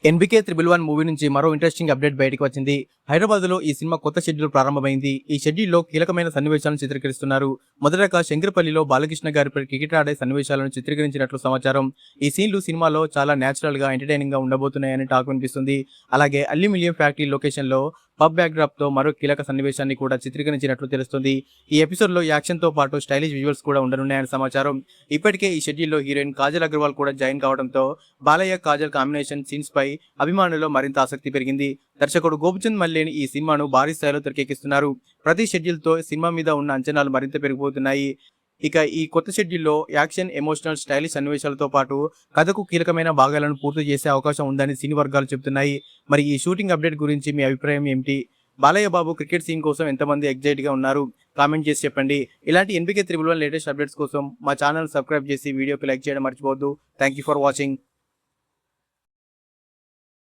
NBK 111 movie నుంచి మరో interesting update బయటకు వచ్చింది. హైదరాబాద్లో ఈ సినిమా కొత్త షెడ్యూల్ ప్రారంభమైంది. ఈ షెడ్యూల్లో కీలకమైన సన్నివేశాలను చిత్రీకరిస్తున్నారు. మొదటగా శంకరపల్లిలో బాలకృష్ణ గారిపై క్రికెట్ ఆడే సన్నివేశాలను చిత్రీకరించినట్లు సమాచారం. ఈ సీన్లు సినిమాలో చాలా న్యాచురల్ గా ఎంటర్టైనింగ్ గా ఉండబోతున్నాయని టాక్ వినిపిస్తుంది. అలాగే అల్యూమినియం ఫ్యాక్టరీ లొకేషన్ లో పబ్ బ్యాక్డ్రాప్ తో మరో కీలక సన్నివేశాన్ని కూడా చిత్రీకరించినట్లు తెలుస్తుంది. ఈ ఎపిసోడ్ లో యాక్షన్ తో పాటు స్టైలిష్ విజువల్స్ కూడా ఉండనున్నాయని సమాచారం. ఇప్పటికే ఈ షెడ్యూల్లో హీరోయిన్ కాజల్ అగర్వాల్ కూడా జాయిన్ కావడంతో బాలయ్య కాజల్ కాంబినేషన్ సీన్స్ పై అభిమానుల్లో మరింత ఆసక్తి పెరిగింది. దర్శకుడు గోపిచంద్ మల్లేని ఈ సినిమాను భారీ స్థాయిలో తెరకెక్కిస్తున్నారు. ప్రతి షెడ్యూల్ తో సినిమా మీద ఉన్న అంచనాలు మరింత పెరిగిపోతున్నాయి. ఇక ఈ కొత్త షెడ్యూల్లో యాక్షన్, ఎమోషనల్, స్టైలిష్ సన్నివేశాలతో పాటు కథకు కీలకమైన భాగాలను పూర్తి చేసే అవకాశం ఉందని సినీ వర్గాలు చెబుతున్నాయి. మరి ఈ షూటింగ్ అప్డేట్ గురించి మీ అభిప్రాయం ఏమిటి? బాలయ్య బాబు క్రికెట్ సీన్ కోసం ఎంతమంది ఎగ్జైట్ గా ఉన్నారు? కామెంట్ చేసి చెప్పండి. ఇలాంటి ఎన్బికే 111 లేటెస్ట్ అప్డేట్స్ కోసం మా ఛానల్ సబ్స్క్రైబ్ చేసి వీడియోకి లైక్ చేయడం మర్చిపోవద్దు. Thank you for watching.